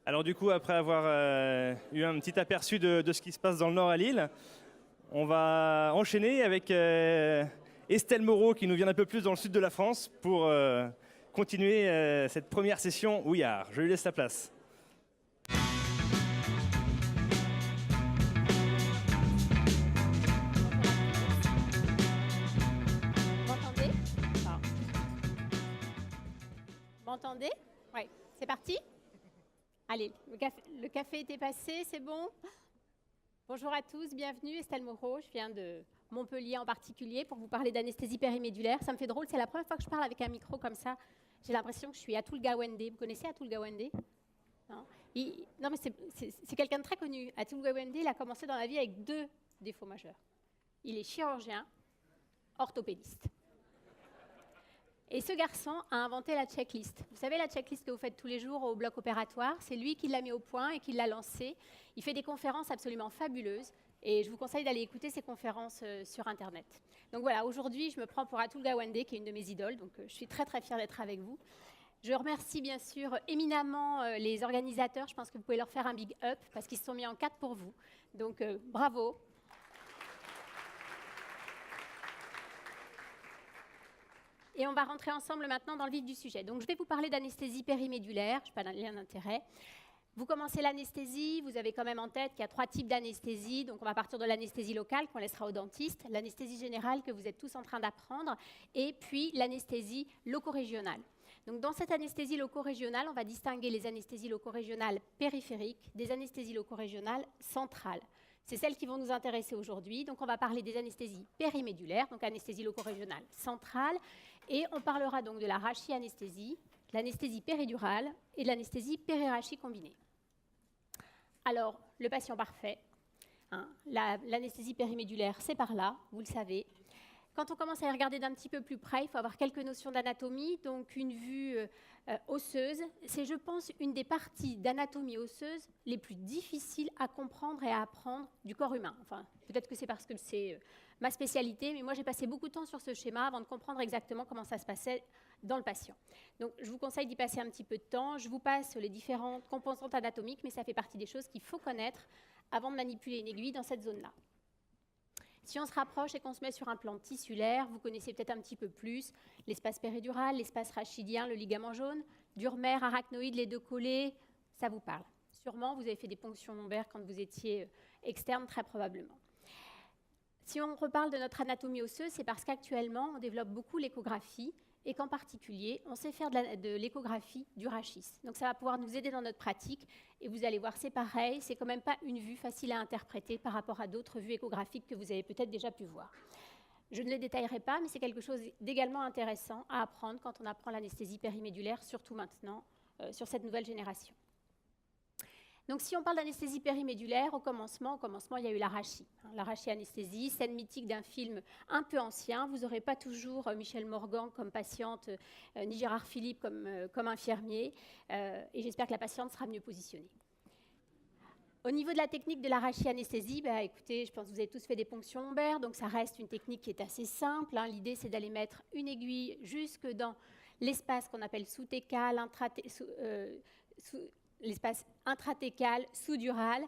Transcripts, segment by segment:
Alors du coup, après avoir eu un petit aperçu de ce qui se passe dans le nord à Lille, on va enchaîner avec Estelle Moreau qui nous vient un peu plus dans le sud de la France pour continuer cette première session Houillard. Je lui laisse la place. M'entendez? M'entendez? Oui, c'est parti? Allez, le café était passé, c'est bon? Bonjour à tous, bienvenue, Estelle Moreau, je viens de Montpellier en particulier pour vous parler d'anesthésie périmédulaire. Ça me fait drôle, c'est la première fois que je parle avec un micro comme ça. J'ai l'impression que je suis Atul Gawande. Vous connaissez Atul Gawande? Non, non, mais c'est quelqu'un de très connu. Atul Gawande, il a commencé dans la vie avec 2 défauts majeurs. Il est chirurgien, orthopédiste. Et ce garçon a inventé la checklist. Vous savez, la checklist que vous faites tous les jours au bloc opératoire, c'est lui qui l'a mis au point et qui l'a lancée. Il fait des conférences absolument fabuleuses et je vous conseille d'aller écouter ses conférences sur Internet. Donc voilà, aujourd'hui, je me prends pour Atul Gawande, qui est une de mes idoles, donc je suis très très fière d'être avec vous. Je remercie bien sûr éminemment les organisateurs. Je pense que vous pouvez leur faire un big up parce qu'ils se sont mis en 4 pour vous. Donc bravo. Et on va rentrer ensemble maintenant dans le vif du sujet. Donc, je vais vous parler d'anesthésie périmédulaire. Je n'ai pas de lien d'intérêt. Vous commencez l'anesthésie, vous avez quand même en tête qu'il y a 3 types d'anesthésie. Donc, on va partir de l'anesthésie locale qu'on laissera au dentiste, l'anesthésie générale que vous êtes tous en train d'apprendre, et puis l'anesthésie loco-régionale. Donc, dans cette anesthésie loco-régionale, on va distinguer les anesthésies loco-régionales périphériques des anesthésies loco-régionales centrales. C'est celles qui vont nous intéresser aujourd'hui. Donc, on va parler des anesthésies périmédulaires, donc anesthésie loco-régionale centrale, et on parlera donc de la rachianesthésie, de l'anesthésie péridurale et de l'anesthésie périrachie combinée. Alors, le patient parfait, l'anesthésie périmédulaire, c'est par là, vous le savez. Quand on commence à y regarder d'un petit peu plus près, il faut avoir quelques notions d'anatomie. Donc, une vue osseuse, c'est, je pense, une des parties d'anatomie osseuse les plus difficiles à comprendre et à apprendre du corps humain. Enfin, peut-être que c'est parce que c'est ma spécialité, mais moi, j'ai passé beaucoup de temps sur ce schéma avant de comprendre exactement comment ça se passait dans le patient. Donc, je vous conseille d'y passer un petit peu de temps. Je vous passe les différentes composantes anatomiques, mais ça fait partie des choses qu'il faut connaître avant de manipuler une aiguille dans cette zone-là. Si on se rapproche et qu'on se met sur un plan tissulaire, vous connaissez peut-être un petit peu plus l'espace péridural, l'espace rachidien, le ligament jaune, durmère, arachnoïde, les 2 collés, ça vous parle. Sûrement, vous avez fait des ponctions lombaires quand vous étiez externe, très probablement. Si on reparle de notre anatomie osseuse, c'est parce qu'actuellement, on développe beaucoup l'échographie et qu'en particulier, on sait faire de l'échographie du rachis. Donc ça va pouvoir nous aider dans notre pratique et vous allez voir, c'est pareil, c'est quand même pas une vue facile à interpréter par rapport à d'autres vues échographiques que vous avez peut-être déjà pu voir. Je ne les détaillerai pas, mais c'est quelque chose d'également intéressant à apprendre quand on apprend l'anesthésie périmédulaire, surtout maintenant, sur cette nouvelle génération. Donc, si on parle d'anesthésie périmédulaire, au commencement, il y a eu la rachianesthésie, scène mythique d'un film un peu ancien. Vous n'aurez pas toujours Michel Morgan comme patiente, ni Gérard Philippe comme infirmier, et j'espère que la patiente sera mieux positionnée. Au niveau de la technique de la rachianesthésie, écoutez, je pense que vous avez tous fait des ponctions lombaires, donc ça reste une technique qui est assez simple. L'idée, c'est d'aller mettre une aiguille jusque dans l'espace qu'on appelle sous-técal, l'espace intratécal, sous-dural,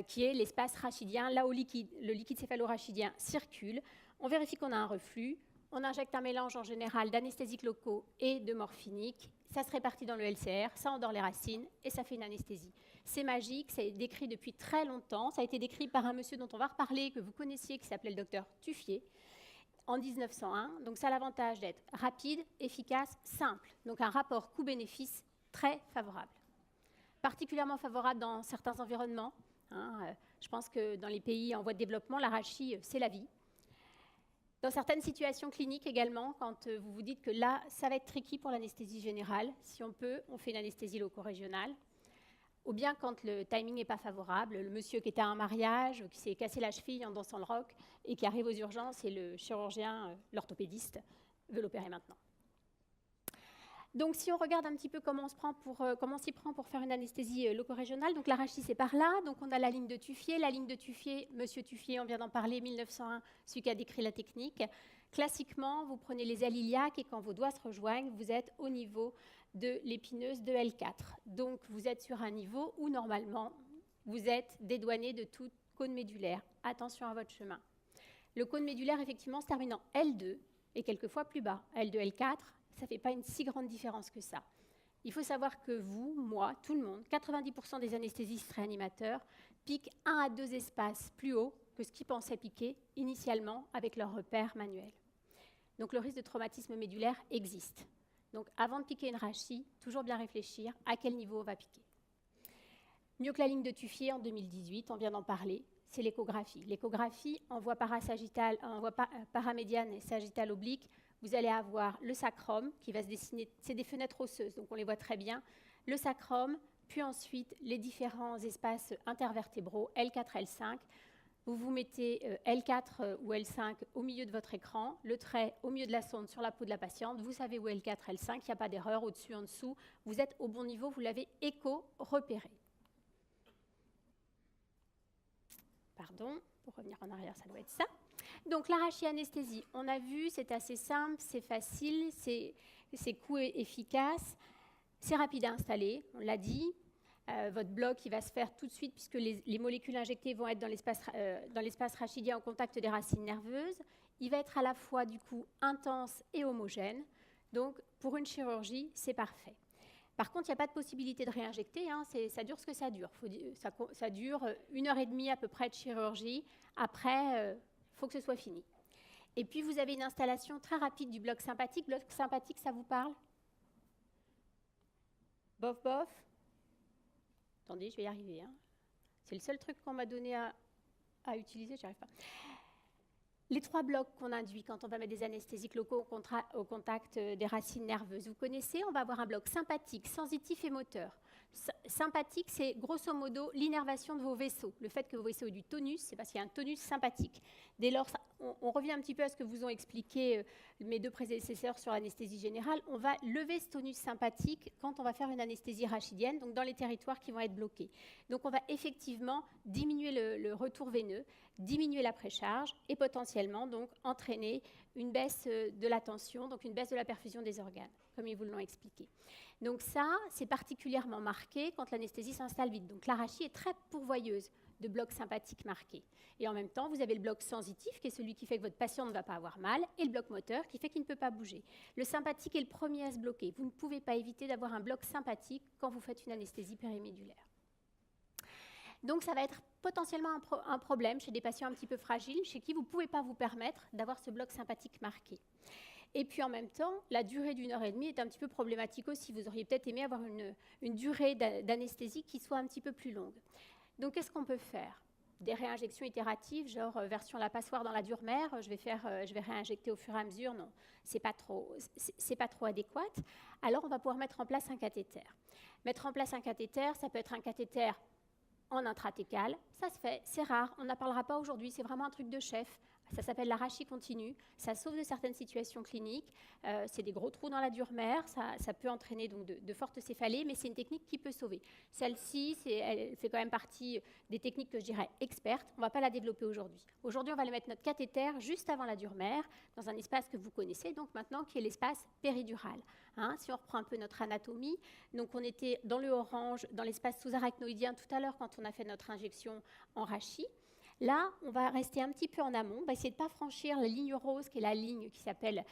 qui est l'espace rachidien, là où le liquide céphalo-rachidien circule. On vérifie qu'on a un reflux. On injecte un mélange en général d'anesthésiques locaux et de morphiniques. Ça se répartit dans le LCR, ça endort les racines et ça fait une anesthésie. C'est magique, c'est décrit depuis très longtemps. Ça a été décrit par un monsieur dont on va reparler, que vous connaissiez, qui s'appelait le docteur Tuffier, en 1901. Donc ça a l'avantage d'être rapide, efficace, simple. Donc un rapport coût-bénéfice très favorable. Particulièrement favorable dans certains environnements. Je pense que dans les pays en voie de développement, la rachie, c'est la vie. Dans certaines situations cliniques également, quand vous vous dites que là, ça va être tricky pour l'anesthésie générale, si on peut, on fait une anesthésie loco-régionale. Ou bien quand le timing n'est pas favorable, le monsieur qui était à un mariage, qui s'est cassé la cheville en dansant le rock et qui arrive aux urgences et le chirurgien, l'orthopédiste, veut l'opérer maintenant. Donc, si on regarde un petit peu comment on s'y prend pour faire une anesthésie loco-régionale, donc l'arachis, c'est par là. Donc, on a la ligne de Tuffier. La ligne de Tuffier, Monsieur Tuffier, on vient d'en parler, 1901, celui qui a décrit la technique. Classiquement, vous prenez les ailes iliaques et quand vos doigts se rejoignent, vous êtes au niveau de l'épineuse de L4. Donc, vous êtes sur un niveau où, normalement, vous êtes dédouané de toute cône médulaire. Attention à votre chemin. Le cône médulaire, effectivement, se termine en L2 et quelquefois plus bas. L2, L4, ça ne fait pas une si grande différence que ça. Il faut savoir que vous, moi, tout le monde, 90% des anesthésistes réanimateurs piquent 1 à 2 espaces plus haut que ce qu'ils pensaient piquer initialement avec leur repère manuel. Donc le risque de traumatisme médulaire existe. Donc avant de piquer une rachis, toujours bien réfléchir à quel niveau on va piquer. Mieux que la ligne de Tuffier en 2018, on vient d'en parler, c'est l'échographie. L'échographie en voie paramédiane et sagittale oblique, vous allez avoir le sacrum qui va se dessiner, c'est des fenêtres osseuses, donc on les voit très bien, le sacrum, puis ensuite les différents espaces intervertébraux, L4, L5. Vous vous mettez L4 ou L5 au milieu de votre écran, le trait au milieu de la sonde sur la peau de la patiente, vous savez où est L4, L5, il n'y a pas d'erreur, au-dessus, en dessous, vous êtes au bon niveau, vous l'avez écho-repéré. Pardon, pour revenir en arrière, ça doit être ça. Donc l'arachis-anesthésie, on a vu, c'est assez simple, c'est facile, c'est coût efficace, c'est rapide à installer, on l'a dit. Votre bloc, il va se faire tout de suite puisque les molécules injectées vont être dans l'espace rachidien au contact des racines nerveuses. Il va être à la fois du coup intense et homogène. Donc pour une chirurgie, c'est parfait. Par contre, il n'y a pas de possibilité de réinjecter, hein, ça dure ce que ça dure. Ça dure 1h30 à peu près de chirurgie. Après, il faut que ce soit fini. Et puis, vous avez une installation très rapide du bloc sympathique. Bloc sympathique, ça vous parle? Bof, bof. Attendez, je vais y arriver. Hein. C'est le seul truc qu'on m'a donné à utiliser, j'y arrive pas. Les 3 blocs qu'on induit quand on va mettre des anesthésiques locaux au contact des racines nerveuses, vous connaissez, on va avoir un bloc sympathique, sensitif et moteur. Sympathique, c'est grosso modo l'innervation de vos vaisseaux. Le fait que vos vaisseaux aient du tonus, c'est parce qu'il y a un tonus sympathique. Dès lors, on revient un petit peu à ce que vous ont expliqué mes 2 prédécesseurs sur l'anesthésie générale. On va lever ce tonus sympathique quand on va faire une anesthésie rachidienne, donc dans les territoires qui vont être bloqués. Donc on va effectivement diminuer le retour veineux, diminuer la précharge et potentiellement donc entraîner une baisse de la tension, donc une baisse de la perfusion des organes, comme ils vous l'ont expliqué. Donc ça, c'est particulièrement marqué quand l'anesthésie s'installe vite. Donc l'arachie est très pourvoyeuse de blocs sympathiques marqués. Et en même temps, vous avez le bloc sensitif, qui est celui qui fait que votre patient ne va pas avoir mal, et le bloc moteur, qui fait qu'il ne peut pas bouger. Le sympathique est le premier à se bloquer. Vous ne pouvez pas éviter d'avoir un bloc sympathique quand vous faites une anesthésie périmédulaire. Donc ça va être potentiellement un problème chez des patients un petit peu fragiles, chez qui vous ne pouvez pas vous permettre d'avoir ce bloc sympathique marqué. Et puis en même temps, la durée d'1h30 est un petit peu problématique aussi. Vous auriez peut-être aimé avoir une durée d'anesthésie qui soit un petit peu plus longue. Donc qu'est-ce qu'on peut faire? Des réinjections itératives, genre version la passoire dans la dure-mère, je vais réinjecter au fur et à mesure, non, c'est pas trop adéquat. Alors on va pouvoir mettre en place un cathéter. Mettre en place un cathéter, ça peut être un cathéter en intratécal, ça se fait, c'est rare, on n'en parlera pas aujourd'hui, c'est vraiment un truc de chef. Ça s'appelle l'arachie continue, ça sauve de certaines situations cliniques, c'est des gros trous dans la dure-mère, ça peut entraîner donc de fortes céphalées, mais c'est une technique qui peut sauver. Celle-ci, elle fait quand même partie des techniques que je dirais expertes, on ne va pas la développer aujourd'hui. Aujourd'hui, on va aller mettre notre cathéter juste avant la dure-mère, dans un espace que vous connaissez, donc maintenant, qui est l'espace péridural. Hein, si on reprend un peu notre anatomie, donc on était dans le orange, dans l'espace sous-arachnoïdien tout à l'heure quand on a fait notre injection en rachis. Là, on va rester un petit peu en amont, on va essayer de ne pas franchir la ligne rose, qui est la ligne qui s'appelle,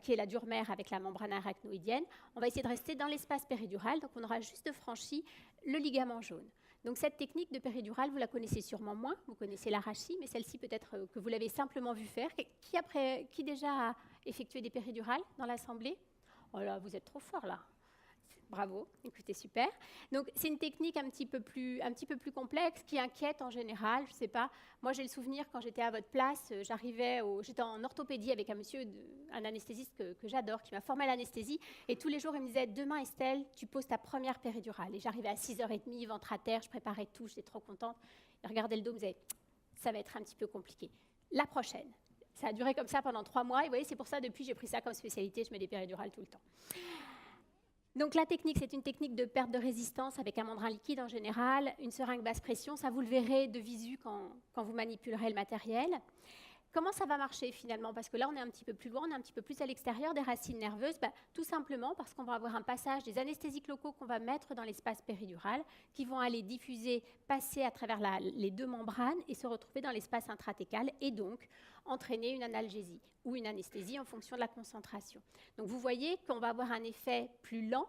qui est la dure-mère avec la membrane arachnoïdienne. On va essayer de rester dans l'espace péridural, donc on aura juste franchi le ligament jaune. Donc cette technique de péridurale, vous la connaissez sûrement moins, vous connaissez l'arachie, mais celle-ci peut-être que vous l'avez simplement vu faire. Qui déjà a effectué des péridurales dans l'assemblée? Oh là, vous êtes trop fort là. Bravo, écoutez, super. Donc, c'est une technique un petit peu plus complexe qui inquiète en général. Je ne sais pas, moi j'ai le souvenir quand j'étais à votre place, j'étais en orthopédie avec un anesthésiste que j'adore, qui m'a formé à l'anesthésie. Et tous les jours, il me disait, demain Estelle, tu poses ta première péridurale. Et j'arrivais à 6h30, ventre à terre, je préparais tout, j'étais trop contente. Il regardait le dos, il me disait, ça va être un petit peu compliqué. La prochaine. Ça a duré comme ça pendant 3 mois. Et vous voyez, c'est pour ça, depuis, j'ai pris ça comme spécialité, je mets des péridurales tout le temps. Donc la technique, c'est une technique de perte de résistance avec un mandrin liquide en général, une seringue basse pression, ça vous le verrez de visu quand vous manipulerez le matériel. Comment ça va marcher finalement? Parce que là, on est un petit peu plus loin, on est un petit peu plus à l'extérieur des racines nerveuses. Tout simplement parce qu'on va avoir un passage des anesthésiques locaux qu'on va mettre dans l'espace péridural, qui vont aller diffuser, passer à travers les deux membranes et se retrouver dans l'espace intratécal et donc entraîner une analgésie ou une anesthésie en fonction de la concentration. Donc vous voyez qu'on va avoir un effet plus lent,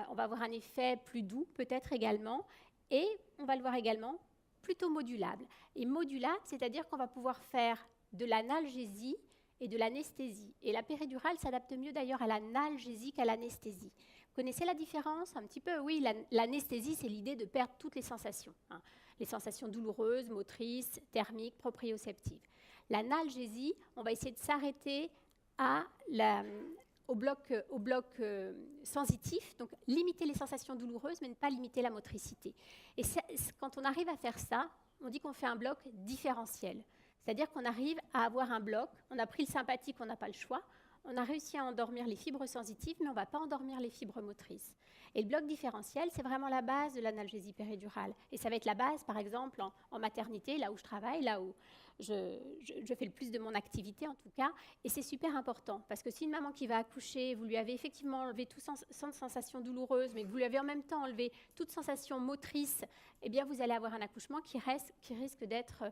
on va avoir un effet plus doux peut-être également, et on va le voir également plutôt modulable. Et modulable, c'est-à-dire qu'on va pouvoir faire de l'analgésie et de l'anesthésie. Et la péridurale s'adapte mieux d'ailleurs à l'analgésie qu'à l'anesthésie. Vous connaissez la différence un petit peu? Oui, l'anesthésie, c'est l'idée de perdre toutes les sensations. Les sensations douloureuses, motrices, thermiques, proprioceptives. L'analgésie, on va essayer de s'arrêter au bloc sensitif, donc limiter les sensations douloureuses, mais ne pas limiter la motricité. Et quand on arrive à faire ça, on dit qu'on fait un bloc différentiel. C'est-à-dire qu'on arrive à avoir un bloc, on a pris le sympathique, on n'a pas le choix, on a réussi à endormir les fibres sensitives, mais on ne va pas endormir les fibres motrices. Et le bloc différentiel, c'est vraiment la base de l'analgésie péridurale. Et ça va être la base, par exemple, en maternité, là où je travaille, là où je fais le plus de mon activité, en tout cas. Et c'est super important, parce que si une maman qui va accoucher, vous lui avez effectivement enlevé toute sensation douloureuse, mais que vous lui avez en même temps enlevé toute sensation motrice, eh bien, vous allez avoir un accouchement qui risque d'être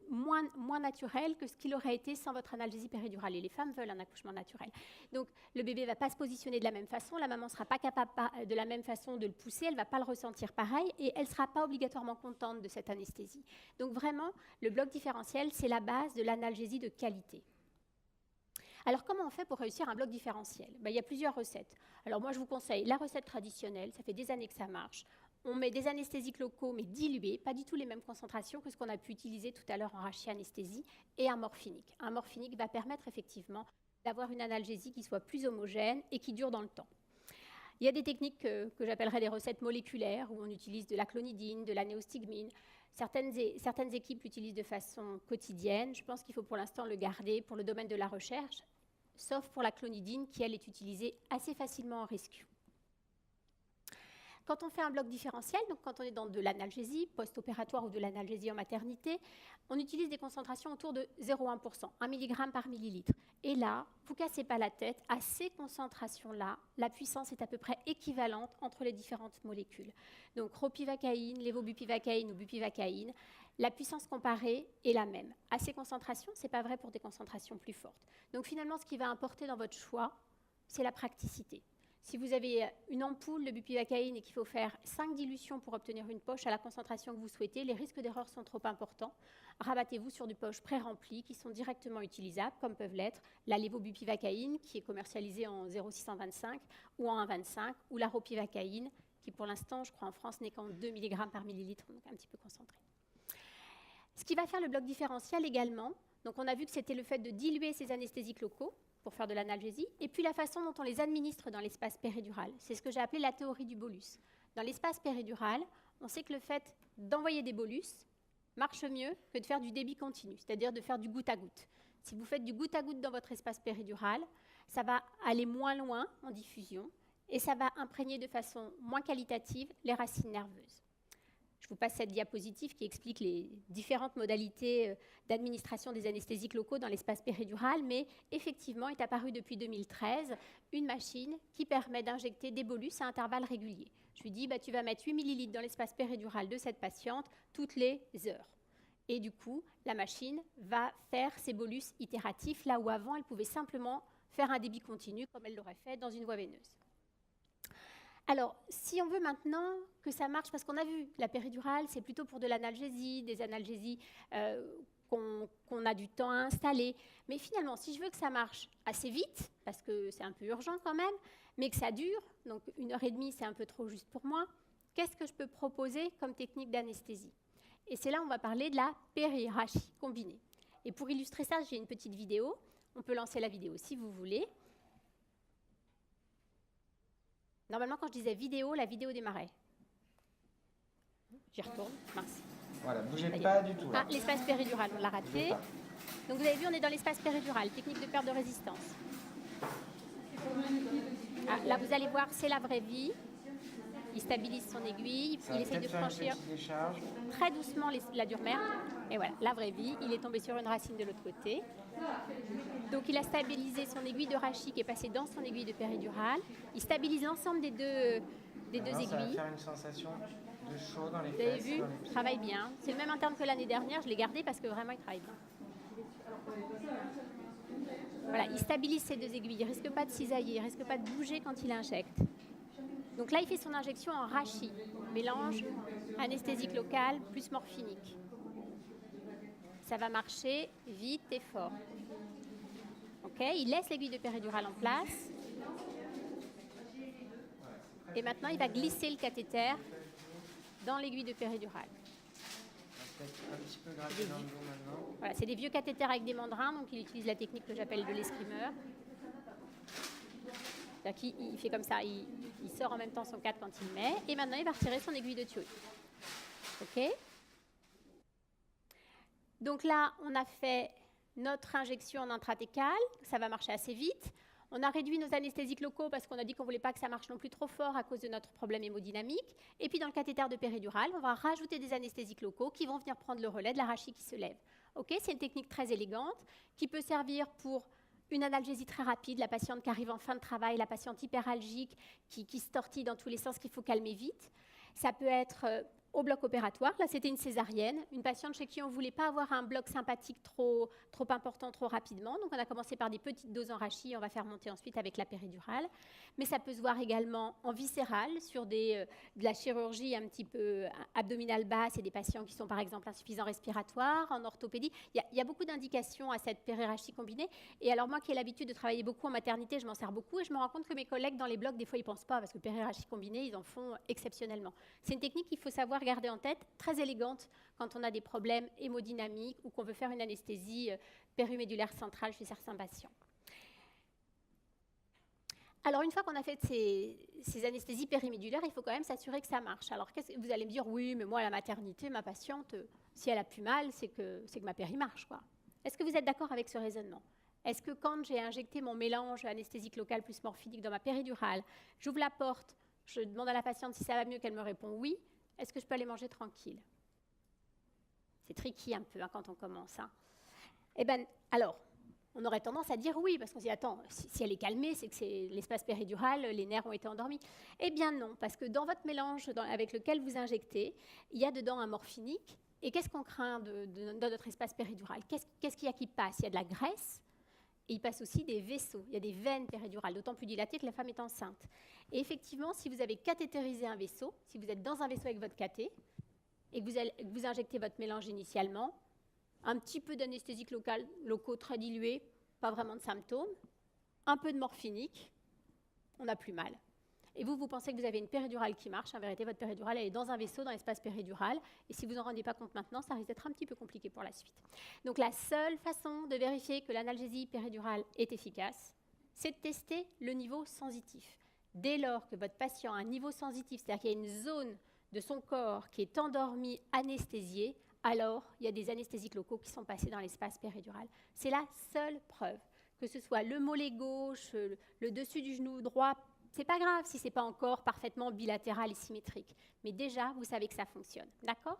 moins naturel que ce qu'il aurait été sans votre analgésie péridurale. Et les femmes veulent un accouchement naturel. Donc, le bébé ne va pas se positionner de la même façon, la maman ne sera pas capable de la même façon de le pousser, elle ne va pas le ressentir pareil, et elle ne sera pas obligatoirement contente de cette anesthésie. Donc, vraiment, le bloc différentiel, c'est la base de l'analgésie de qualité. Alors, comment on fait pour réussir un bloc différentiel? Il y a plusieurs recettes. Alors, moi, je vous conseille la recette traditionnelle, ça fait des années que ça marche. On met des anesthésiques locaux, mais dilués, pas du tout les mêmes concentrations que ce qu'on a pu utiliser tout à l'heure en rachianesthésie, et un morphinique. Un morphinique va permettre effectivement d'avoir une analgésie qui soit plus homogène et qui dure dans le temps. Il y a des techniques que j'appellerais des recettes moléculaires, où on utilise de la clonidine, de la néostigmine. Certaines équipes l'utilisent de façon quotidienne. Je pense qu'il faut pour l'instant le garder pour le domaine de la recherche, sauf pour la clonidine, qui, elle, est utilisée assez facilement en rescue. Quand on fait un bloc différentiel, donc quand on est dans de l'analgésie post-opératoire ou de l'analgésie en maternité, on utilise des concentrations autour de 0,1%, 1 mg par millilitre. Et là, vous ne cassez pas la tête, à ces concentrations-là, la puissance est à peu près équivalente entre les différentes molécules. Donc ropivacaïne, lévobupivacaïne ou bupivacaïne, la puissance comparée est la même. À ces concentrations, ce n'est pas vrai pour des concentrations plus fortes. Donc finalement, ce qui va importer dans votre choix, c'est la praticité. Si vous avez une ampoule de bupivacaïne et qu'il faut faire 5 dilutions pour obtenir une poche à la concentration que vous souhaitez, les risques d'erreur sont trop importants. Rabattez-vous sur des poches pré-remplies qui sont directement utilisables, comme peuvent l'être la lévobupivacaïne, qui est commercialisée en 0,625 ou en 1,25, ou la ropivacaïne, qui pour l'instant, je crois en France, n'est qu'en 2 mg par millilitre, donc un petit peu concentré. Ce qui va faire le bloc différentiel également, donc on a vu que c'était le fait de diluer ces anesthésiques locaux, pour faire de l'analgésie, et puis la façon dont on les administre dans l'espace péridural. C'est ce que j'ai appelé la théorie du bolus. Dans l'espace péridural, on sait que le fait d'envoyer des bolus marche mieux que de faire du débit continu, c'est-à-dire de faire du goutte à goutte. Si vous faites du goutte à goutte dans votre espace péridural, ça va aller moins loin en diffusion et ça va imprégner de façon moins qualitative les racines nerveuses. Je vous passe cette diapositive qui explique les différentes modalités d'administration des anesthésiques locaux dans l'espace péridural, mais effectivement est apparue depuis 2013 une machine qui permet d'injecter des bolus à intervalles réguliers. Je lui dis, tu vas mettre 8 ml dans l'espace péridural de cette patiente toutes les heures. Et du coup, la machine va faire ces bolus itératifs, là où avant, elle pouvait simplement faire un débit continu, comme elle l'aurait fait dans une voie veineuse. Alors, si on veut maintenant que ça marche, parce qu'on a vu, la péridurale, c'est plutôt pour de l'analgésie, des analgésies qu'on a du temps à installer. Mais finalement, si je veux que ça marche assez vite, parce que c'est un peu urgent quand même, mais que ça dure, donc 1h30, c'est un peu trop juste pour moi, qu'est-ce que je peux proposer comme technique d'anesthésie? Et c'est là où on va parler de la périrachie combinée. Et pour illustrer ça, j'ai une petite vidéo. On peut lancer la vidéo si vous voulez. Normalement, quand je disais vidéo, la vidéo démarrait. J'y retourne. Mince. Voilà, bougez pas du tout. Là. Ah, l'espace péridural, on l'a raté. Donc vous avez vu, on est dans l'espace péridural, technique de perte de résistance. Ah, Voilà, là vous allez voir, c'est la vraie vie. Il stabilise son aiguille, il essaie de franchir très doucement la dure merde. Et voilà, la vraie vie, il est tombé sur une racine de l'autre côté. Donc il a stabilisé son aiguille de rachis qui est passée dans son aiguille de péridurale. Il stabilise l'ensemble des deux aiguilles. Ça va faire une sensation de chaud dans les fesses. Vous avez vu, il travaille bien. C'est le même interne que l'année dernière, je l'ai gardé parce que vraiment il travaille bien. Voilà, il stabilise ces deux aiguilles, il ne risque pas de cisailler, il ne risque pas de bouger quand il injecte. Donc là, il fait son injection en rachis, mélange anesthésique locale plus morphinique. Ça va marcher vite et fort. Ok, il laisse l'aiguille de péridurale en place. Et maintenant, il va glisser le cathéter dans l'aiguille de péridurale. Un petit peu gratter dans le dos maintenant. Voilà, c'est des vieux cathéters avec des mandrins, donc il utilise la technique que j'appelle de l'escrimeur. Il fait comme ça, il sort en même temps son cadre quand il met, et maintenant il va retirer son aiguille de tuyau. Ok. Donc là, on a fait notre injection en intratécale, ça va marcher assez vite. On a réduit nos anesthésiques locaux parce qu'on a dit qu'on ne voulait pas que ça marche non plus trop fort à cause de notre problème hémodynamique. Et puis dans le cathéter de péridurale, on va rajouter des anesthésiques locaux qui vont venir prendre le relais de la rachis qui se lève. Ok, c'est une technique très élégante qui peut servir pour une analgésie très rapide, la patiente qui arrive en fin de travail, la patiente hyperalgique qui se tortille dans tous les sens qu'il faut calmer vite. Ça peut être au bloc opératoire. Là, c'était une césarienne, une patiente chez qui on ne voulait pas avoir un bloc sympathique trop important, trop rapidement. Donc, on a commencé par des petites doses en rachis, on va faire monter ensuite avec la péridurale. Mais ça peut se voir également en viscéral, sur de la chirurgie un petit peu abdominale basse et des patients qui sont par exemple insuffisants respiratoires, en orthopédie. Il y a beaucoup d'indications à cette périrachie combinée. Et alors, moi qui ai l'habitude de travailler beaucoup en maternité, je m'en sers beaucoup et je me rends compte que mes collègues dans les blocs, des fois, ils ne pensent pas parce que périrachie combinée, ils en font exceptionnellement. C'est une technique qu'il faut savoir garder en tête, très élégante quand on a des problèmes hémodynamiques ou qu'on veut faire une anesthésie périmédulaire centrale chez certains patients. Alors, une fois qu'on a fait ces anesthésies périmédulaires, il faut quand même s'assurer que ça marche. Alors, vous allez me dire, oui, mais moi, à la maternité, ma patiente, si elle a plus mal, c'est que ma péri marche, quoi. Est-ce que vous êtes d'accord avec ce raisonnement? Est-ce que quand j'ai injecté mon mélange anesthésique locale plus morphinique dans ma péridurale, j'ouvre la porte, je demande à la patiente si ça va mieux, qu'elle me répond oui, est-ce que je peux aller manger tranquille? C'est tricky un peu quand on commence. Eh bien, alors, on aurait tendance à dire oui, parce qu'on se dit, attends, si elle est calmée, c'est que c'est l'espace péridural, les nerfs ont été endormis. Eh bien non, parce que dans votre mélange avec lequel vous injectez, il y a dedans un morphinique. Et qu'est-ce qu'on craint dans notre espace péridural? Qu'est-ce qu'il y a qui passe? Il y a de la graisse, et il passe aussi des vaisseaux. Il y a des veines péridurales, d'autant plus dilatées que la femme est enceinte. Et effectivement, si vous avez cathétérisé un vaisseau, si vous êtes dans un vaisseau avec votre cathé, et que vous injectez votre mélange initialement, un petit peu d'anesthésiques locaux très dilués, pas vraiment de symptômes, un peu de morphinique, on n'a plus mal. Et vous pensez que vous avez une péridurale qui marche. En vérité, votre péridurale, elle est dans un vaisseau, dans l'espace péridural. Et si vous n'en rendez pas compte maintenant, ça risque d'être un petit peu compliqué pour la suite. Donc la seule façon de vérifier que l'analgésie péridurale est efficace, c'est de tester le niveau sensitif. Dès lors que votre patient a un niveau sensitif, c'est-à-dire qu'il y a une zone de son corps qui est endormie, anesthésiée, alors il y a des anesthésiques locaux qui sont passés dans l'espace péridural. C'est la seule preuve. Que ce soit le mollet gauche, le dessus du genou droit, c'est pas grave si c'est pas encore parfaitement bilatéral et symétrique. Mais déjà, vous savez que ça fonctionne. D'accord?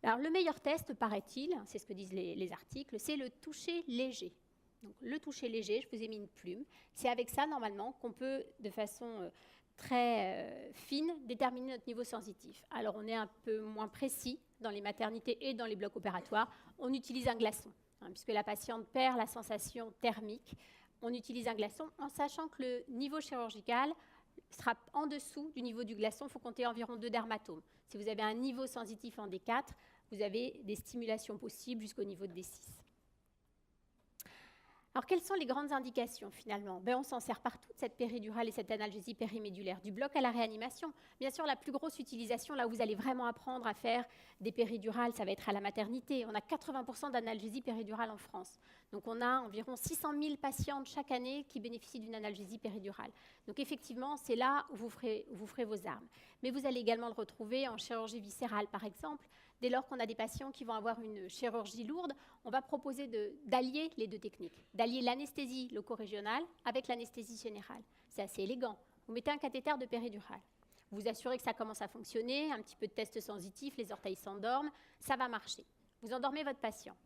Alors, le meilleur test, paraît-il, c'est ce que disent les articles, c'est le toucher léger. Donc, le toucher léger, je vous ai mis une plume. C'est avec ça, normalement, qu'on peut, de façon très fine, déterminer notre niveau sensitif. Alors, on est un peu moins précis dans les maternités et dans les blocs opératoires. On utilise un glaçon, puisque la patiente perd la sensation thermique. On utilise un glaçon en sachant que le niveau chirurgical sera en dessous du niveau du glaçon. Il faut compter environ 2 dermatomes. Si vous avez un niveau sensitif en D4, vous avez des stimulations possibles jusqu'au niveau de D6. Alors, quelles sont les grandes indications, finalement? On s'en sert partout de cette péridurale et cette analgésie périmédulaire, du bloc à la réanimation. Bien sûr, la plus grosse utilisation, là où vous allez vraiment apprendre à faire des péridurales, ça va être à la maternité. On a 80% d'analgésie péridurale en France. Donc, on a environ 600 000 patientes chaque année qui bénéficient d'une analgésie péridurale. Donc, effectivement, c'est là où vous ferez vos armes. Mais vous allez également le retrouver en chirurgie viscérale, par exemple, dès lors qu'on a des patients qui vont avoir une chirurgie lourde, on va proposer d'allier les deux techniques, d'allier l'anesthésie loco-régionale avec l'anesthésie générale. C'est assez élégant. Vous mettez un cathéter de péridurale. Vous vous assurez que ça commence à fonctionner, un petit peu de test sensitif, les orteils s'endorment, ça va marcher. Vous endormez votre patient.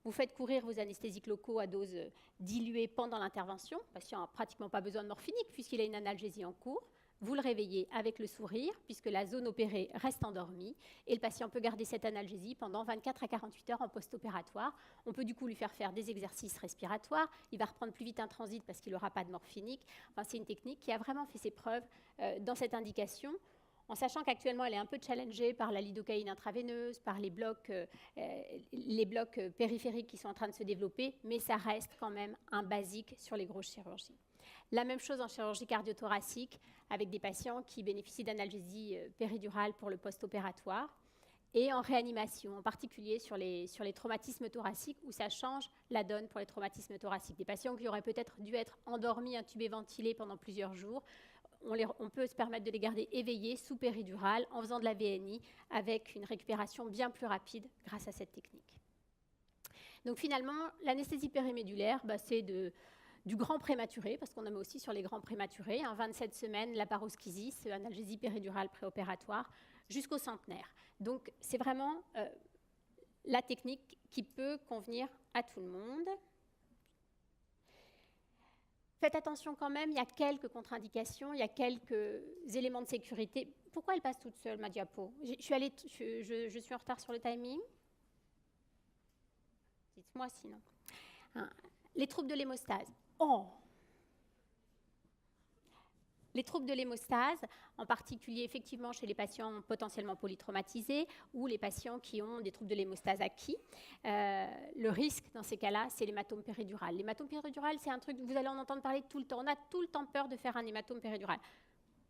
Vous faites courir vos anesthésiques locaux à dose diluée pendant l'intervention. Le patient n'a pratiquement pas besoin de morphinique puisqu'il a une analgésie en cours. Vous le réveillez avec le sourire puisque la zone opérée reste endormie et le patient peut garder cette analgésie pendant 24 à 48 heures en post-opératoire. On peut du coup lui faire des exercices respiratoires. Il va reprendre plus vite un transit parce qu'il n'aura pas de morphinique. Enfin, c'est une technique qui a vraiment fait ses preuves dans cette indication, en sachant qu'actuellement elle est un peu challengée par la lidocaïne intraveineuse, par les blocs périphériques qui sont en train de se développer, mais ça reste quand même un basique sur les grosses chirurgies. La même chose en chirurgie cardio-thoracique, avec des patients qui bénéficient d'analgésie péridurale pour le post-opératoire, et en réanimation, en particulier sur les traumatismes thoraciques, où ça change la donne pour les traumatismes thoraciques. Des patients qui auraient peut-être dû être endormis, intubés, ventilés pendant plusieurs jours, on peut se permettre de les garder éveillés sous péridurale en faisant de la VNI avec une récupération bien plus rapide grâce à cette technique. Donc finalement, l'anesthésie périmédulaire, c'est du grand prématuré, parce qu'on en met aussi sur les grands prématurés, 27 semaines, laparoschisis, analgésie péridurale préopératoire, jusqu'au centenaire. Donc c'est vraiment la technique qui peut convenir à tout le monde. Faites attention quand même, il y a quelques contre-indications, il y a quelques éléments de sécurité. Pourquoi elle passe toute seule, ma diapo? Je suis en retard sur le timing? Dites-moi sinon. Les troubles de l'hémostase. Oh! Les troubles de l'hémostase, en particulier effectivement chez les patients potentiellement polytraumatisés ou les patients qui ont des troubles de l'hémostase acquis, le risque dans ces cas-là, c'est l'hématome péridural. L'hématome péridural, c'est un truc que vous allez en entendre parler tout le temps. On a tout le temps peur de faire un hématome péridural.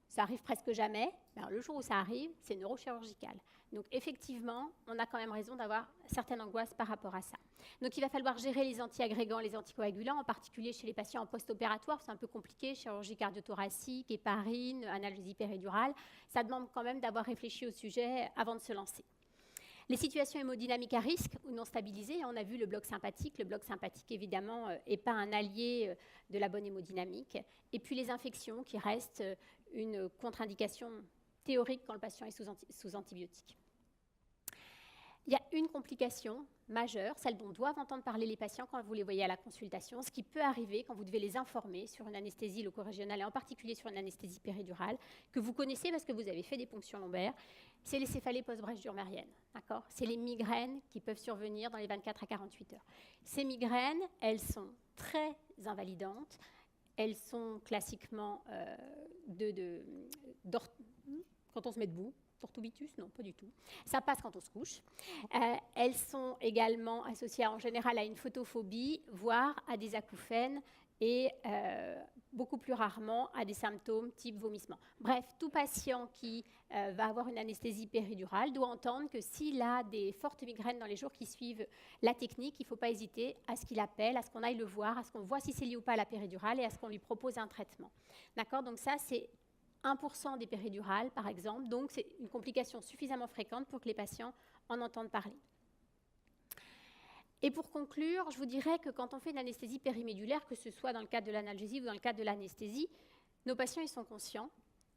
Ça arrive presque jamais. Alors, le jour où ça arrive, c'est neurochirurgical. Donc effectivement, on a quand même raison d'avoir certaines angoisses par rapport à ça. Donc il va falloir gérer les antiagrégants, les anticoagulants, en particulier chez les patients en post-opératoire. C'est un peu compliqué, chirurgie cardiothoracique, héparine, analgésie péridurale. Ça demande quand même d'avoir réfléchi au sujet avant de se lancer. Les situations hémodynamiques à risque ou non stabilisées, on a vu le bloc sympathique. Le bloc sympathique, évidemment, n'est pas un allié de la bonne hémodynamique. Et puis les infections qui restent une contre-indication théorique quand le patient est sous antibiotiques. Il y a une complication majeure, celle dont doivent entendre parler les patients quand vous les voyez à la consultation, ce qui peut arriver quand vous devez les informer sur une anesthésie loco-régionale et en particulier sur une anesthésie péridurale, que vous connaissez parce que vous avez fait des ponctions lombaires, c'est les céphalées post-brèche durmériennes. C'est les migraines qui peuvent survenir dans les 24 à 48 heures. Ces migraines, elles sont très invalidantes. Elles sont classiquement quand on se met debout. Tortubitus, non, pas du tout. Ça passe quand on se couche. Elles sont également associées en général à une photophobie, voire à des acouphènes et beaucoup plus rarement à des symptômes type vomissement. Bref, tout patient qui va avoir une anesthésie péridurale doit entendre que s'il a des fortes migraines dans les jours qui suivent la technique, il ne faut pas hésiter à ce qu'il appelle, à ce qu'on aille le voir, à ce qu'on voit si c'est lié ou pas à la péridurale et à ce qu'on lui propose un traitement. D'accord ? Donc ça, c'est 1% des péridurales, par exemple. Donc, c'est une complication suffisamment fréquente pour que les patients en entendent parler. Et pour conclure, je vous dirais que quand on fait une anesthésie périmédulaire, que ce soit dans le cadre de l'analgésie ou dans le cadre de l'anesthésie, nos patients, ils sont conscients,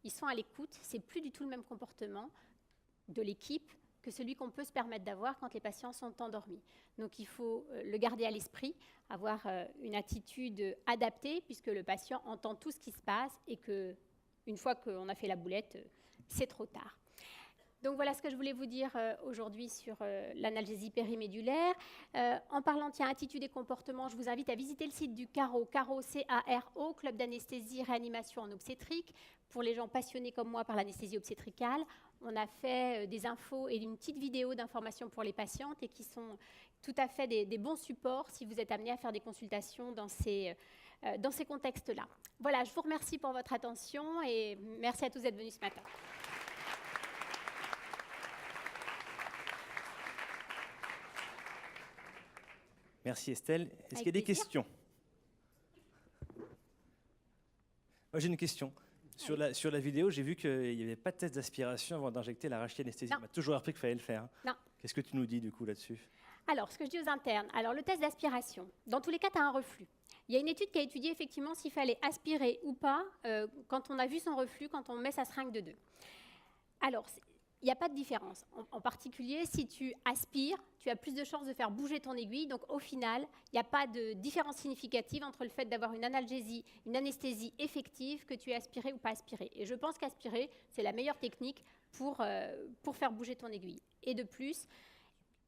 ils sont à l'écoute. C'est plus du tout le même comportement de l'équipe que celui qu'on peut se permettre d'avoir quand les patients sont endormis. Donc, il faut le garder à l'esprit, avoir une attitude adaptée, puisque le patient entend tout ce qui se passe et que une fois qu'on a fait la boulette, c'est trop tard. Donc voilà ce que je voulais vous dire aujourd'hui sur l'analgésie périmédulaire. En parlant de attitude et comportement, je vous invite à visiter le site du CARO, CARO, Club d'anesthésie réanimation en obstétrique. Pour les gens passionnés comme moi par l'anesthésie obstétricale, on a fait des infos et une petite vidéo d'information pour les patientes et qui sont tout à fait des bons supports si vous êtes amené à faire des consultations dans ces contextes-là. Voilà, je vous remercie pour votre attention et merci à tous d'être venus ce matin. Merci Estelle. Est-ce qu'il y a des questions? Moi j'ai une question. Sur la vidéo, j'ai vu qu'il n'y avait pas de test d'aspiration avant d'injecter la rachis anesthésie. On m'a toujours appris qu'il fallait le faire. Non. Qu'est-ce que tu nous dis du coup là-dessus? Alors, ce que je dis aux internes, alors le test d'aspiration, dans tous les cas, tu as un reflux. Il y a une étude qui a étudié effectivement s'il fallait aspirer ou pas quand on a vu son reflux, quand on met sa seringue de 2. Alors, il n'y a pas de différence. En particulier, si tu aspires, tu as plus de chances de faire bouger ton aiguille. Donc, au final, il n'y a pas de différence significative entre le fait d'avoir une analgésie, une anesthésie effective, que tu aies aspiré ou pas aspiré. Et je pense qu'aspirer, c'est la meilleure technique pour faire bouger ton aiguille. Et de plus,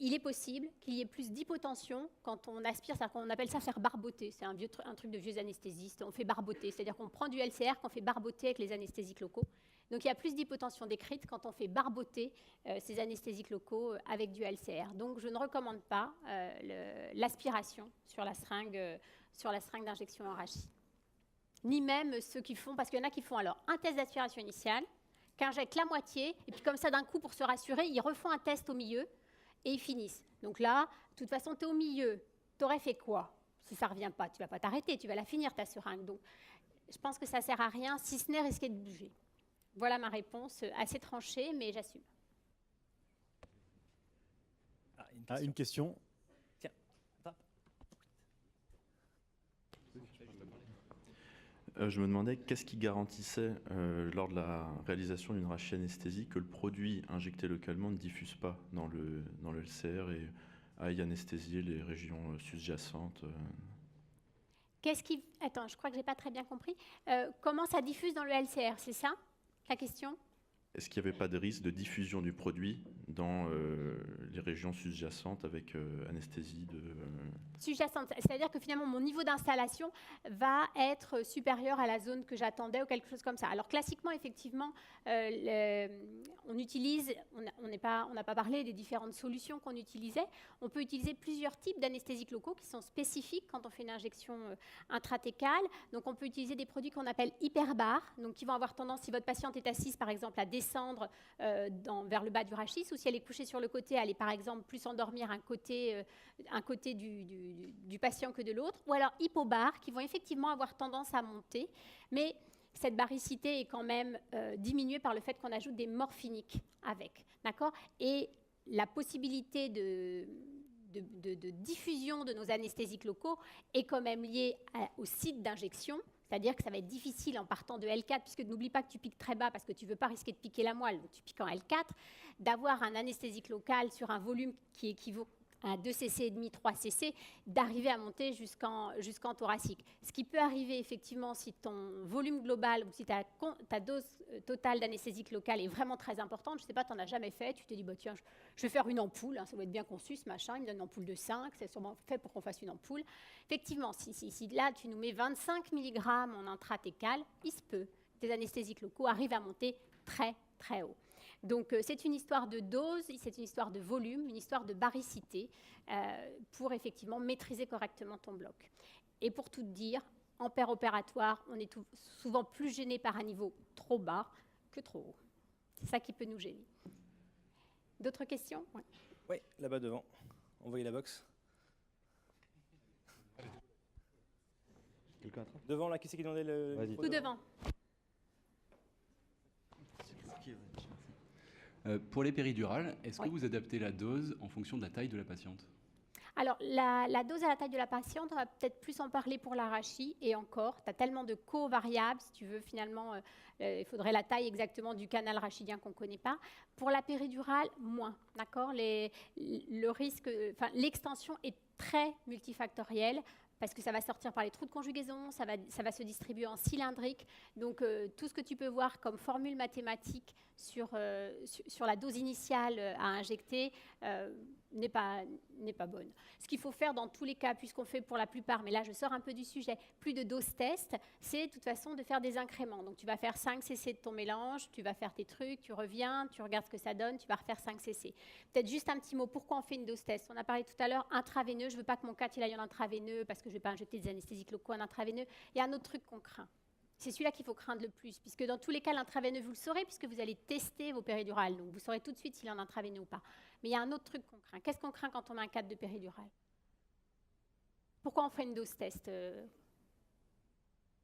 il est possible qu'il y ait plus d'hypotension quand on aspire, c'est-à-dire qu'on appelle ça faire barboter. C'est un truc de vieux anesthésistes. On fait barboter, c'est-à-dire qu'on prend du LCR, qu'on fait barboter avec les anesthésiques locaux. Donc il y a plus d'hypotension décrite quand on fait barboter ces anesthésiques locaux avec du LCR. Donc je ne recommande pas l'aspiration sur la seringue d'injection en rachis. Ni même ceux qui font, parce qu'il y en a qui font alors un test d'aspiration initiale, qu'injectent la moitié, et puis comme ça d'un coup pour se rassurer, ils refont un test au milieu, et ils finissent. Donc là, de toute façon, tu es au milieu. Tu aurais fait quoi? Si ça ne revient pas, tu ne vas pas t'arrêter, tu vas la finir ta seringue. Donc, je pense que ça ne sert à rien, si ce n'est risquer de bouger. Voilà ma réponse, assez tranchée, mais j'assume. Une question. Tiens. Je me demandais qu'est-ce qui garantissait, lors de la réalisation d'une rachis anesthésie, que le produit injecté localement ne diffuse pas dans le LCR et aille anesthésier les régions sous-jacentes. Attends, je crois que je n'ai pas très bien compris. Comment ça diffuse dans le LCR, c'est ça la question? Est-ce qu'il n'y avait pas de risque de diffusion du produit dans les régions sous-jacentes avec anesthésie de... Sous-jacente, c'est-à-dire que finalement mon niveau d'installation va être supérieur à la zone que j'attendais ou quelque chose comme ça. Alors classiquement, effectivement, on n'a pas parlé des différentes solutions qu'on utilisait. On peut utiliser plusieurs types d'anesthésiques locaux qui sont spécifiques quand on fait une injection intratécale. Donc on peut utiliser des produits qu'on appelle hyperbares, donc qui vont avoir tendance, si votre patiente est assise par exemple, à descendre vers le bas du rachis, ou si elle est couchée sur le côté, à aller par exemple plus endormir un côté du patient que de l'autre, ou alors hypobars qui vont effectivement avoir tendance à monter, mais cette baricité est quand même diminuée par le fait qu'on ajoute des morphiniques avec, d'accord? Et la possibilité de diffusion de nos anesthésiques locaux est quand même liée au site d'injection. C'est-à-dire que ça va être difficile en partant de L4, puisque n'oublie pas que tu piques très bas parce que tu ne veux pas risquer de piquer la moelle, donc tu piques en L4, d'avoir un anesthésique local sur un volume qui équivaut à 2 cc et demi, 3 cc, d'arriver à monter jusqu'en thoracique. Ce qui peut arriver effectivement si ton volume global ou si ta dose totale d'anesthésique locale est vraiment très importante, je ne sais pas, tu n'en as jamais fait, tu te dis, bah, tiens, je vais faire une ampoule, hein, ça doit être bien conçu ce machin, il me donne une ampoule de 5, c'est sûrement fait pour qu'on fasse une ampoule. Effectivement, si là tu nous mets 25 mg en intratécal, il se peut, tes anesthésiques locaux arrivent à monter très très haut. Donc c'est une histoire de dose, c'est une histoire de volume, une histoire de baricité pour effectivement maîtriser correctement ton bloc. Et pour tout dire, en péropératoire, on est souvent plus gêné par un niveau trop bas que trop haut. C'est ça qui peut nous gêner. D'autres questions? Oui, là-bas devant. Envoyez la box. Quelqu'un attrape? Devant, là, qui c'est qui demandait le... Vas-y. Tout devant. Pour les péridurales, est-ce Oui. que vous adaptez la dose en fonction de la taille de la patiente? Alors, la dose à la taille de la patiente, on va peut-être plus en parler pour la rachis, et encore, tu as tellement de co-variables, si tu veux, finalement, il faudrait la taille exactement du canal rachidien qu'on ne connaît pas. Pour la péridurale, moins, d'accord? Le risque, l'extension est très multifactorielle, parce que ça va sortir par les trous de conjugaison, ça va se distribuer en cylindrique. Donc, tout ce que tu peux voir comme formule mathématique sur la dose initiale à injecter n'est pas bonne. Ce qu'il faut faire dans tous les cas, puisqu'on fait pour la plupart, mais là je sors un peu du sujet, plus de dose test, c'est de toute façon de faire des incréments. Donc, tu vas faire 5 cc de ton mélange, tu vas faire tes trucs, tu reviens, tu regardes ce que ça donne, tu vas refaire 5 cc. Peut-être juste un petit mot, pourquoi on fait une dose test? On a parlé tout à l'heure, intraveineux, je ne veux pas que mon 4 il aille en intraveineux parce que je ne vais pas injecter des anesthésiques locaux en intraveineux. Il y a un autre truc qu'on craint. C'est celui-là qu'il faut craindre le plus, puisque dans tous les cas, l'intraveineux, vous le saurez, puisque vous allez tester vos péridurales. Donc, vous saurez tout de suite s'il est en intraveineux ou pas. Mais il y a un autre truc qu'on craint. Qu'est-ce qu'on craint quand on met un cadre de péridurale? Pourquoi on fait une dose test?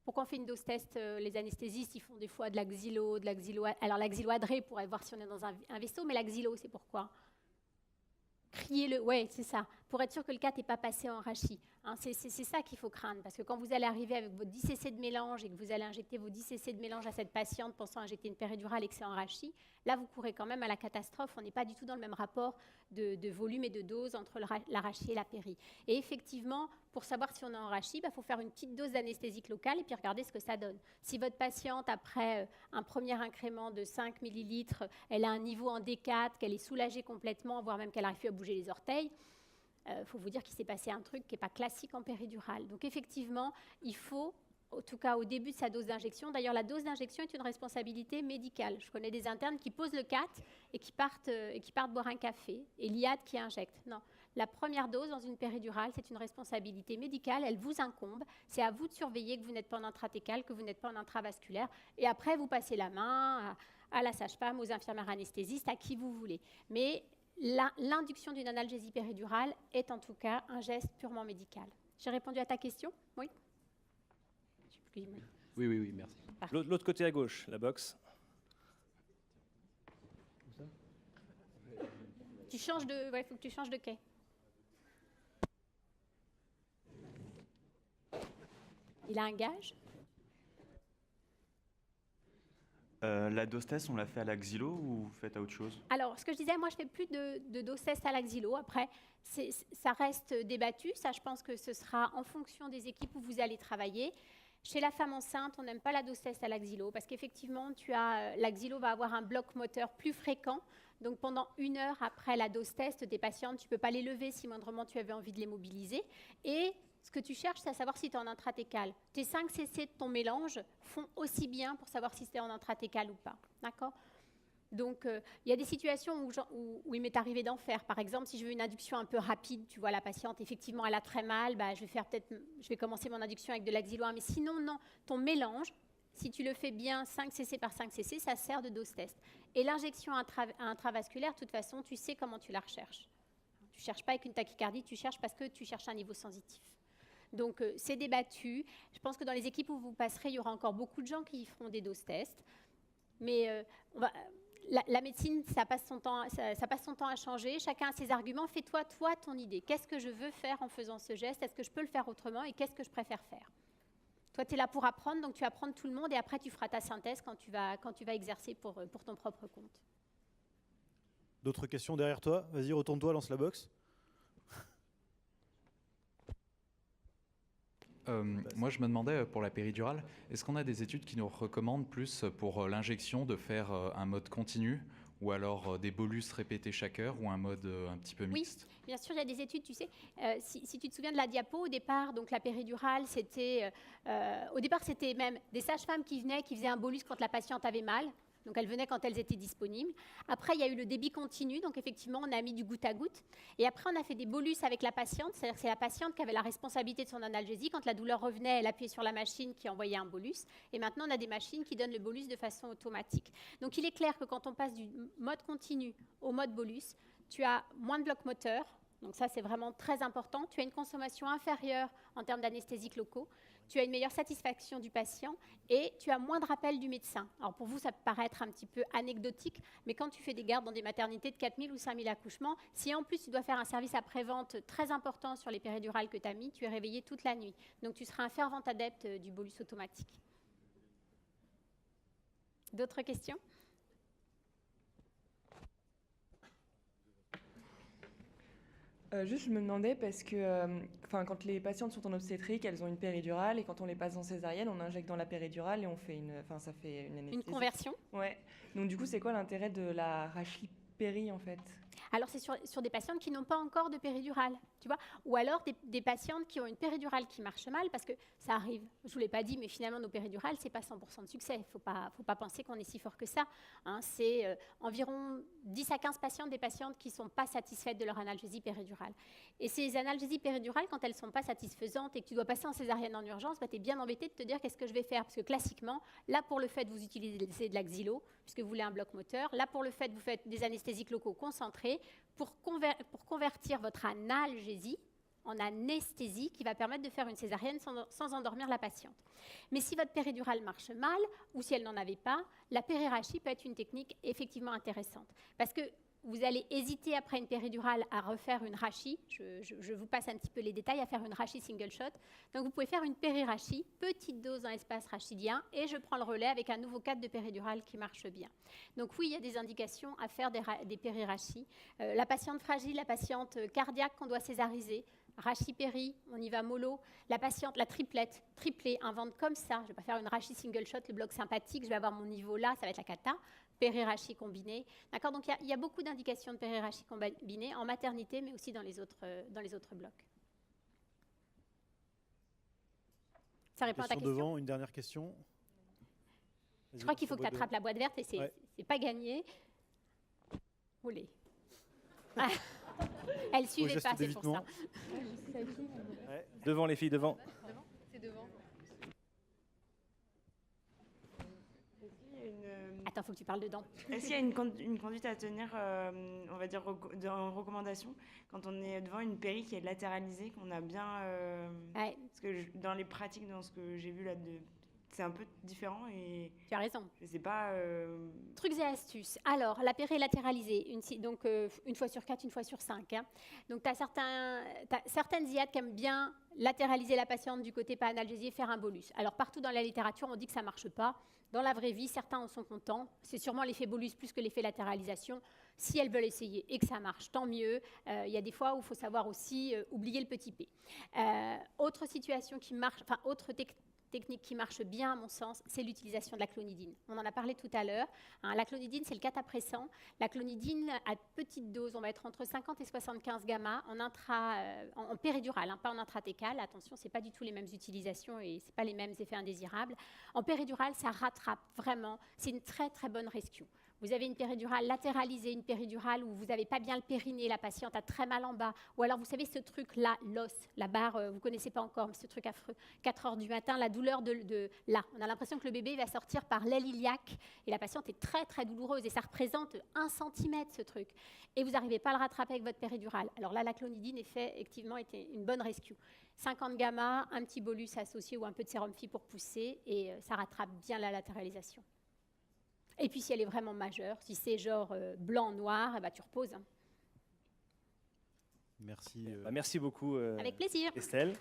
Pourquoi on fait une dose test? Les anesthésistes, ils font des fois de la xylo. Alors, la xyloadrée, pour voir si on est dans un vaisseau, mais la xylo, c'est pourquoi? criez-le, ouais, c'est ça, pour être sûr que le CAT n'est pas passé en rachis. Hein, c'est ça qu'il faut craindre, parce que quand vous allez arriver avec vos 10 cc de mélange et que vous allez injecter vos 10 cc de mélange à cette patiente pensant injecter une péridurale et que c'est en rachis, là, vous courez quand même à la catastrophe. On n'est pas du tout dans le même rapport de volume et de dose entre la rachis et la péri. Et effectivement, pour savoir si on est en rachis, il faut faire une petite dose d'anesthésique locale et puis regarder ce que ça donne. Si votre patiente, après un premier incrément de 5 millilitres, elle a un niveau en D4, qu'elle est soulagée complètement, voire même qu'elle n'arrive plus à bouger les orteils, faut vous dire qu'il s'est passé un truc qui n'est pas classique en péridurale. Donc effectivement, il faut, en tout cas au début de sa dose d'injection, d'ailleurs la dose d'injection est une responsabilité médicale. Je connais des internes qui posent le CAT et qui partent boire un café, et l'IAD qui injecte. Non, la première dose dans une péridurale, c'est une responsabilité médicale, elle vous incombe, c'est à vous de surveiller que vous n'êtes pas en intratécal, que vous n'êtes pas en intravasculaire, et après vous passez la main à la sage-femme, aux infirmières anesthésistes, à qui vous voulez. Mais l'induction d'une analgésie péridurale est en tout cas un geste purement médical. J'ai répondu à ta question? Oui. Oui, merci. L'autre côté à gauche, la box. Tu changes de... Ouais, il faut que tu changes de quai. Il a un gage? La dose test, on l'a fait à l'axilo ou vous faites à autre chose? Alors, ce que je disais, moi, je ne fais plus de dose test à l'axilo. Après, ça reste débattu. Ça, je pense que ce sera en fonction des équipes où vous allez travailler. Chez la femme enceinte, on n'aime pas la dose test à l'axilo parce qu'effectivement, l'axilo va avoir un bloc moteur plus fréquent. Donc, pendant 1 heure après la dose test des patientes, tu ne peux pas les lever si moindrement tu avais envie de les mobiliser. Et ce que tu cherches, c'est à savoir si tu es en intratécal. Tes 5 cc de ton mélange font aussi bien pour savoir si tu es en intratécal ou pas. D'accord ? Donc, il y a des situations où il m'est arrivé d'en faire. Par exemple, si je veux une induction un peu rapide, tu vois, la patiente, effectivement, elle a très mal, je vais commencer mon induction avec de l'axilo 1. Mais sinon, non, ton mélange, si tu le fais bien 5 cc par 5 cc, ça sert de dose test. Et l'injection intravasculaire, de toute façon, tu sais comment tu la recherches. Tu ne cherches pas avec une tachycardie, tu cherches parce que tu cherches un niveau sensitif. Donc, c'est débattu. Je pense que dans les équipes où vous passerez, il y aura encore beaucoup de gens qui feront des doses tests. Mais la médecine, ça passe son temps à changer. Chacun a ses arguments. Fais-toi, ton idée. Qu'est-ce que je veux faire en faisant ce geste? Est-ce que je peux le faire autrement? Et qu'est-ce que je préfère faire? Toi, tu es là pour apprendre, donc tu apprends de tout le monde. Et après, tu feras ta synthèse quand tu vas exercer pour ton propre compte. D'autres questions derrière toi? Vas-y, retourne-toi, lance la box. Moi, je me demandais pour la péridurale, est-ce qu'on a des études qui nous recommandent plus pour l'injection de faire un mode continu ou alors des bolus répétés chaque heure ou un mode un petit peu mixte? Oui, bien sûr, il y a des études, tu sais. Si tu te souviens de la diapo, au départ, donc la péridurale, c'était même des sages-femmes qui venaient, qui faisaient un bolus quand la patiente avait mal. Donc, elles venaient quand elles étaient disponibles. Après, il y a eu le débit continu. Donc, effectivement, on a mis du goutte à goutte. Et après, on a fait des bolus avec la patiente. C'est-à-dire que c'est la patiente qui avait la responsabilité de son analgésie. Quand la douleur revenait, elle appuyait sur la machine qui envoyait un bolus. Et maintenant, on a des machines qui donnent le bolus de façon automatique. Donc, il est clair que quand on passe du mode continu au mode bolus, tu as moins de blocs moteurs. Donc, ça, c'est vraiment très important. Tu as une consommation inférieure en termes d'anesthésiques locaux. Tu as une meilleure satisfaction du patient et tu as moins de rappels du médecin. Alors pour vous, ça peut paraître un petit peu anecdotique, mais quand tu fais des gardes dans des maternités de 4000 ou 5000 accouchements, si en plus tu dois faire un service après-vente très important sur les péridurales que tu as mis, tu es réveillé toute la nuit. Donc tu seras un fervent adepte du bolus automatique. D'autres questions ? Juste, je me demandais parce que quand les patientes sont en obstétrique, elles ont une péridurale et quand on les passe en césarienne, on injecte dans la péridurale et ça fait une anesthésie. Une conversion ? Ouais. Donc du coup, c'est quoi l'intérêt de la rachis-péri en fait ? Alors, c'est sur des patientes qui n'ont pas encore de péridurale, tu vois, ou alors des patientes qui ont une péridurale qui marche mal, parce que ça arrive, je ne vous l'ai pas dit, mais finalement, nos péridurales, ce n'est pas 100% de succès. Il ne faut pas penser qu'on est si fort que ça. Hein. C'est environ 10 à 15 patientes, des patientes qui ne sont pas satisfaites de leur analgésie péridurale. Et ces analgésies péridurales, quand elles ne sont pas satisfaisantes et que tu dois passer en césarienne en urgence, tu es bien embêté de te dire qu'est-ce que je vais faire. Parce que classiquement, là, pour le fait de vous utiliser de l'axilo, puisque vous voulez un bloc moteur, là, pour le fait de vous faites des anesthésiques locaux concentrés, pour convertir votre analgésie en anesthésie qui va permettre de faire une césarienne sans endormir la patiente. Mais si votre péridurale marche mal ou si elle n'en avait pas, la périrachie peut être une technique effectivement intéressante. Parce que vous allez hésiter après une péridurale à refaire une rachis. Je vous passe un petit peu les détails, à faire une rachis single shot. Donc vous pouvez faire une périrachie, petite dose dans l'espace rachidien, et je prends le relais avec un nouveau cadre de péridurale qui marche bien. Donc oui, il y a des indications à faire des périrachis. La patiente fragile, la patiente cardiaque qu'on doit césariser, rachis péri, on y va mollo. La patiente, la triplette, triplée, un ventre comme ça, je ne vais pas faire une rachis single shot, le bloc sympathique, je vais avoir mon niveau là, ça va être la cata. Périrachie combinée. D'accord, donc il y a beaucoup d'indications de périrachie combinée en maternité, mais aussi dans les autres blocs. Ça répond à ta question. Devant, une dernière question. Je crois qu'il faut que tu attrapes la boîte verte et c'est pas gagné. Olé. Ah. Elle ne suivait pas, c'est pour ça. Devant les filles, devant. C'est devant. Attends, il faut que tu parles dedans. Est-ce qu'il y a une conduite à tenir, on va dire, en recommandation, quand on est devant une péri qui est latéralisée, qu'on a bien... Parce que dans les pratiques, dans ce que j'ai vu là, c'est un peu différent et... Tu as raison. Je ne sais pas... Trucs et astuces. Alors, la péri latéralisée, donc une fois sur 4, une fois sur 5. Hein. Donc, tu as certaines IAT qui aiment bien latéraliser la patiente du côté pas analgésié, faire un bolus. Alors, partout dans la littérature, on dit que ça ne marche pas. Dans la vraie vie, certains en sont contents. C'est sûrement l'effet bolus plus que l'effet latéralisation. Si elles veulent essayer et que ça marche, tant mieux. Il y a des fois où il faut savoir aussi oublier le petit p. Autre situation qui marche, enfin, autre technique qui marche bien à mon sens, c'est l'utilisation de la clonidine. On en a parlé tout à l'heure. Hein, la clonidine, c'est le catapressant. La clonidine, à petite dose, on va être entre 50 et 75 gamma en péridurale, hein, pas en intratécale. Attention, ce n'est pas du tout les mêmes utilisations et ce n'est pas les mêmes effets indésirables. En péridurale, ça rattrape vraiment. C'est une très, très bonne rescue. Vous avez une péridurale latéralisée, une péridurale où vous n'avez pas bien le périnée, la patiente a très mal en bas. Ou alors, vous savez, ce truc-là, l'os, la barre, vous ne connaissez pas encore, mais ce truc affreux, 4 heures du matin, la douleur de là. On a l'impression que le bébé va sortir par l'aile iliaque et la patiente est très, très douloureuse et ça représente 1 cm, ce truc. Et vous n'arrivez pas à le rattraper avec votre péridurale. Alors là, la clonidine, effectivement, était une bonne rescue. 50 gamma, un petit bolus associé ou un peu de sérum phi pour pousser et ça rattrape bien la latéralisation. Et puis, si elle est vraiment majeure, si c'est genre blanc-noir, eh ben, tu reposes. Hein. Merci. Merci beaucoup, Avec plaisir. Estelle.